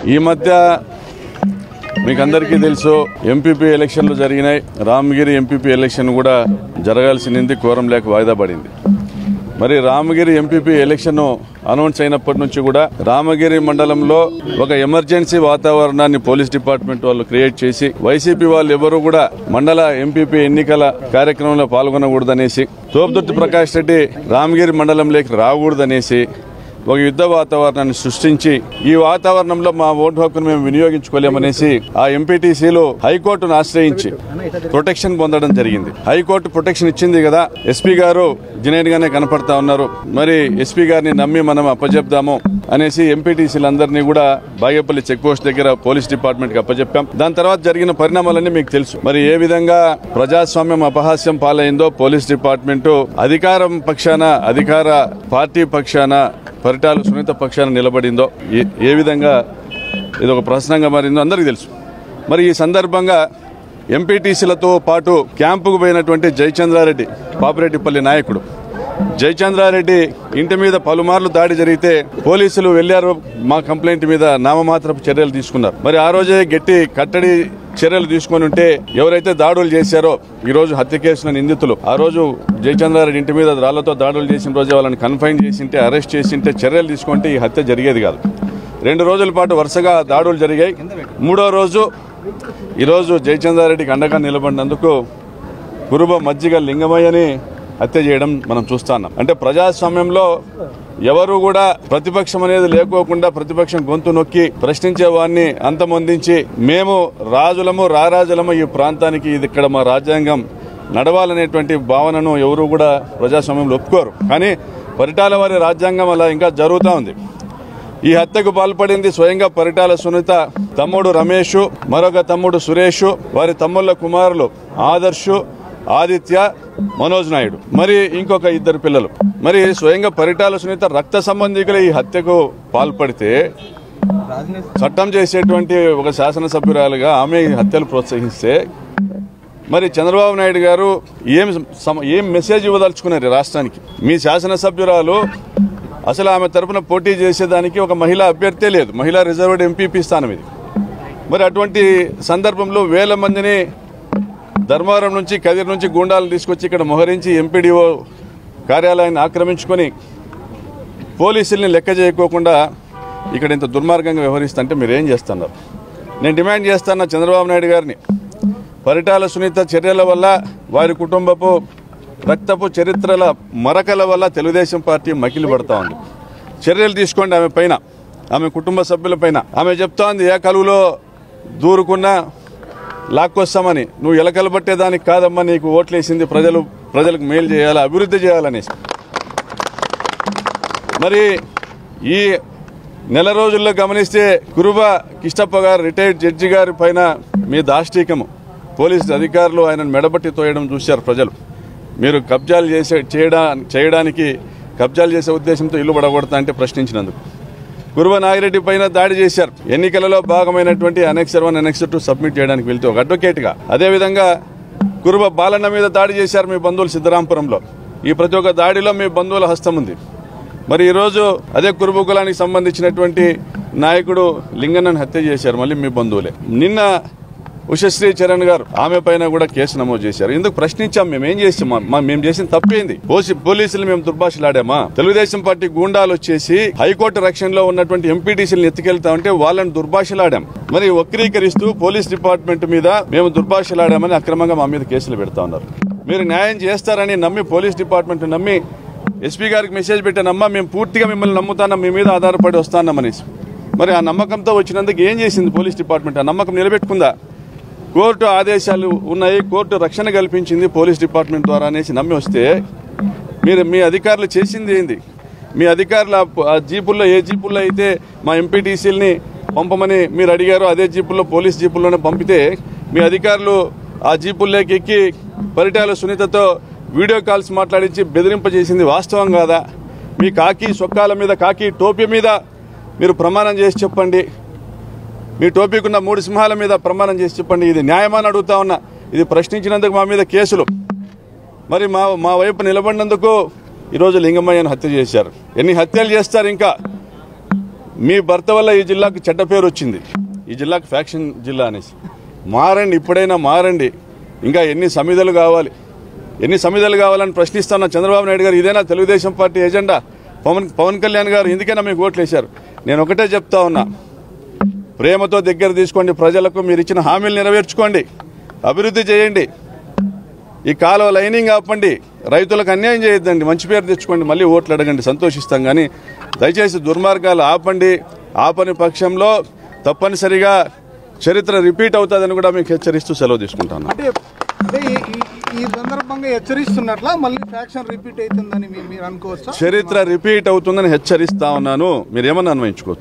ఈ మధ్య మీకు అందరికీ తెలుసు ఎంపీపీ ఎలక్షన్లు జరిగినాయి. రామగిరి ఎంపీపీ ఎలక్షన్ కూడా జరగాల్సింది కోరం లేక వాయిదా పడింది. మరి రామగిరి ఎంపీపీ ఎలక్షన్ అనౌన్స్ అయినప్పటి నుంచి కూడా రామగిరి మండలంలో ఒక ఎమర్జెన్సీ వాతావరణాన్ని పోలీస్ డిపార్ట్మెంట్ వాళ్ళు క్రియేట్ చేసి వైసీపీ వాళ్ళు ఎవరు కూడా మండల ఎంపీపీ ఎన్నికల కార్యక్రమంలో పాల్గొనకూడదనేసి, తోపుదుర్తి ప్రకాష్ రెడ్డి రామగిరి మండలంలోకి రాకూడదనేసి ఒక యుద్ధ వాతావరణాన్ని సృష్టించి ఈ వాతావరణంలో మా ఓటు హక్కును మేము వినియోగించుకోలేమనేసి ఆ ఎంపీటీసీలు హైకోర్టును ఆశ్రయించి ప్రొటెక్షన్ పొందడం జరిగింది. హైకోర్టు ప్రొటెక్షన్ ఇచ్చింది కదా, ఎస్పీ గారు జెన్యూన్ గానే కనపడతా ఉన్నారు, మరి ఎస్పీ గారిని నమ్మి మనం అప్పచెప్దాము అనేసి ఎంపీటీసీలందరినీ కూడా బాగేపల్లి చెక్ పోస్ట్ దగ్గర పోలీస్ డిపార్ట్మెంట్ కి అప్పచెప్పాం. దాని తర్వాత జరిగిన పరిణామాలన్నీ మీకు తెలుసు. మరి ఏ విధంగా ప్రజాస్వామ్యం అపహాస్యం పాలైందో పోలీస్ డిపార్ట్మెంట్ అధికారం పక్షాన, అధికార పార్టీ పక్షాన, పరిటాల సునీత పక్షాన నిలబడిందో, ఏ విధంగా ఇది ఒక ప్రశ్నంగా మారిందో అందరికీ తెలుసు. మరి ఈ సందర్భంగా ఎంపీటీసీలతో పాటు క్యాంపుకు పోయినటువంటి జయచంద్రారెడ్డి, పాపిరెడ్డిపల్లి నాయకుడు జయచంద్రారెడ్డి ఇంటి మీద పలుమార్లు దాడి జరిగితే పోలీసులు వెళ్లారు, మా కంప్లైంట్ మీద నామమాత్రపు చర్యలు తీసుకున్నారు. మరి ఆ రోజే గట్టి కట్టడి చర్యలు తీసుకుని ఉంటే ఎవరైతే దాడులు చేశారో ఈ రోజు హత్య కేసుల నిందితులు, ఆ రోజు జయచంద్రారెడ్డి ఇంటి మీద రాళ్లతో దాడులు చేసిన రోజే వాళ్ళని కన్ఫైన్ చేసింటే, అరెస్ట్ చేసింటే, చర్యలు తీసుకుంటే ఈ హత్య జరిగేది కాదు. 2 రోజుల పాటు వరుసగా దాడులు జరిగాయి. 3వ రోజు ఈరోజు జయచంద్రారెడ్డికి అండగా నిలబడినందుకు కురుబ మజ్జిగ లింగమయ్యని హత్య చేయడం మనం చూస్తున్నాం. అంటే ప్రజాస్వామ్యంలో ఎవరు కూడా ప్రతిపక్షం అనేది లేకోకుండా ప్రతిపక్షం గొంతు నొక్కి ప్రశ్నించే వారిని అంతమొందించి మేము రాజులము, రారాజులము, ఈ ప్రాంతానికి ఇది ఇక్కడ మా రాజ్యాంగం నడవాలనేటువంటి భావనను ఎవరు కూడా ప్రజాస్వామ్యంలో ఒప్పుకోరు. కానీ పరిటాల వారి రాజ్యాంగం అలా ఇంకా జరుగుతూ ఉంది. ఈ హత్యకు పాల్పడింది స్వయంగా పరిటాల సునీత తమ్ముడు రమేష్, మరొక తమ్ముడు సురేష్, వారి తమ్ముళ్ల కుమారులు ఆదర్శ్, ఆదిత్య, మనోజ్ నాయుడు, మరి ఇంకొక 2 పిల్లలు. మరి స్వయంగా పరిటాల సునీత రక్త సంబంధికులు ఈ హత్యకు పాల్పడితే చట్టం చేసేటువంటి ఒక శాసనసభ్యురాలుగా ఆమె ఈ హత్యలు ప్రోత్సహిస్తే మరి చంద్రబాబు నాయుడు గారు ఏం మెసేజ్ ఇవ్వదలుచుకున్నారు రాష్ట్రానికి? మీ శాసనసభ్యురాలు అసలు ఆమె తరఫున పోటీ చేసేదానికి ఒక మహిళా అభ్యర్థే లేదు, మహిళా రిజర్వ్డ్ ఎంపీపీ స్థానం ఇది. మరి అటువంటి సందర్భంలో వేల మందిని ధర్మవరం నుంచి, కదిరి నుంచి గూండాలు తీసుకొచ్చి ఇక్కడ మోహరించి ఎంపీడీఓ కార్యాలయాన్ని ఆక్రమించుకొని పోలీసుల్ని లెక్క చేయకోకుండా ఇక్కడ ఇంత దుర్మార్గంగా వ్యవహరిస్తుంటే మీరేం చేస్తున్నారు? నేను డిమాండ్ చేస్తున్నా చంద్రబాబు నాయుడు గారిని, పరిటాల సునీత చర్యల వల్ల, వారి కుటుంబపు రక్తపు చరిత్రల మరకల వల్ల తెలుగుదేశం పార్టీ మకిలి పడతా ఉంది. చర్యలు తీసుకోండి ఆమె పైన, ఆమె కుటుంబ సభ్యుల పైన. ఆమె చెప్తా ఉంది ఏ కలువులో దూరుకున్నా లాక్కొస్తామని, నువ్వు ఎలకలు పట్టేదానికి కాదమ్మా నీకు ఓట్లేసింది, ప్రజలకు మేలు చేయాలి, అభివృద్ధి చేయాలనేసి. మరి ఈ నెల రోజుల్లో గమనిస్తే కురుబ కిష్టప్ప గారు, రిటైర్డ్ జడ్జి గారి పైన మీ దాష్టీకము, పోలీసు అధికారులు ఆయనను మెడబట్టి తోయడం చూశారు ప్రజలు. మీరు కబ్జాలు చేయడానికి కబ్జాలు చేసే ఉద్దేశంతో ఇల్లు పడగొడతా అంటే ప్రశ్నించినందుకు కురుబ నాగిరెడ్డి పైన దాడి చేశారు. ఎన్నికలలో భాగమైనటువంటి అనెక్సర్ 1, అనెక్సర్ 2 సబ్మిట్ చేయడానికి వెళ్తే ఒక అడ్వకేట్ గా. అదేవిధంగా కురుబ బాలన్న మీద దాడి చేశారు మీ బంధువులు సిద్ధరాంపురంలో. ఈ ప్రతి ఒక్క దాడిలో మీ బంధువుల హస్తం ఉంది. మరి ఈరోజు అదే కురుబ కులానికి సంబంధించినటువంటి నాయకుడు లింగన్నను హత్య చేశారు మళ్ళీ మీ బంధువులే. నిన్న ఉషశ్రీ చరణ్ గారు, ఆమె పైన కూడా కేసు నమోదు చేశారు. ఎందుకు ప్రశ్నించాం? మేమేం చేసాం? మేము చేసిన తప్పేంది? పోలీసులు మేము దుర్భాషలాడామా? తెలుగుదేశం పార్టీ గూండాలు వచ్చేసి హైకోర్టు రక్షణలో ఉన్నటువంటి ఎంపీటీసీలను ఎత్తుకెళ్తా ఉంటే వాళ్ళని దుర్భాషలాడాం. మరి వక్రీకరిస్తూ పోలీస్ డిపార్ట్మెంట్ మీద మేము దుర్భాషలాడామని అక్రమంగా మా మీద కేసులు పెడతా ఉన్నారు. మీరు న్యాయం చేస్తారని నమ్మి, పోలీస్ డిపార్ట్మెంట్ నమ్మి ఎస్పీ గారికి మెసేజ్ పెట్టానమ్మా, మేము పూర్తిగా మిమ్మల్ని నమ్ముతాం, మీ మీద ఆధారపడి వస్తానమనేసి. మరి ఆ నమ్మకంతో వచ్చినందుకు ఏం చేసింది పోలీస్ డిపార్ట్మెంట్? ఆ నమ్మకం నిలబెట్టుకుందా? కోర్టు ఆదేశాలు ఉన్నాయి, కోర్టు రక్షణ కల్పించింది పోలీస్ డిపార్ట్మెంట్ ద్వారా అనేసి నమ్మి వస్తే మీ అధికారులు చేసింది ఏంది? మీ అధికారులు ఆ జీపుల్లో, ఏ జీపుల్లో అయితే మా ఎంపీటీసీలని పంపమని మీరు అడిగారో అదే జీపుల్లో, పోలీస్ జీపుల్లోనే పంపితే మీ అధికారులు ఆ జీపుల్లోకి ఎక్కి పరిటాల సునీతతో వీడియో కాల్స్ మాట్లాడించి బెదిరింపజేసింది వాస్తవం కాదా? మీ కాకి సొక్కాల మీద, కాకి టోపీ మీద మీరు ప్రమాణం చేసి చెప్పండి. మీ టోపీకున్న 3 సింహాల మీద ప్రమాణం చేసి చెప్పండి. ఇది న్యాయమని అడుగుతా ఉన్నా. ఇది ప్రశ్నించినందుకు మా మీద కేసులు. మరి మా వైపు నిలబడినందుకు ఈరోజు లింగమయ్యను హత్య చేశారు. ఎన్ని హత్యలు చేస్తారు ఇంకా? మీ భర్త వల్ల ఈ జిల్లాకు చెడ్డ పేరు వచ్చింది, ఈ జిల్లాకు ఫ్యాక్షన్ జిల్లా అనేసి. మారండి, ఇప్పుడైనా మారండి. ఇంకా ఎన్ని సమిధలు కావాలని ప్రశ్నిస్తున్న చంద్రబాబు నాయుడు గారు, ఇదేనా తెలుగుదేశం పార్టీ ఎజెండా? పవన్ కళ్యాణ్ గారు ఎందుకైనా మీకు ఓట్లు వేశారు? నేను ఒకటే చెప్తా ఉన్నా, ప్రేమతో దగ్గర తీసుకోండి, ప్రజలకు మీరు ఇచ్చిన హామీలు నెరవేర్చుకోండి, అభివృద్ధి చేయండి, ఈ కాలువ లైనింగ్ ఆపండి, రైతులకు అన్యాయం చేయొద్దండి, మంచి పేరు తెచ్చుకోండి, మళ్ళీ ఓట్లు అడగండి, సంతోషిస్తాం. కానీ దయచేసి దుర్మార్గాలు ఆపండి. ఆపని పక్షంలో తప్పనిసరిగా చరిత్ర రిపీట్ అవుతుందని కూడా మీకు హెచ్చరిస్తూ సెలవు తీసుకుంటాను. అంటే ఈ సందర్భంగా హెచ్చరిస్తున్నట్ల మళ్ళీ ఫ్యాక్షన్ రిపీట్ అవుతుందని మీరు అనుకోవచ్చా? చరిత్ర రిపీట్ అవుతుందని హెచ్చరిస్తా ఉన్నాను, మీరేమన్నా అన్వయించుకోవచ్చు.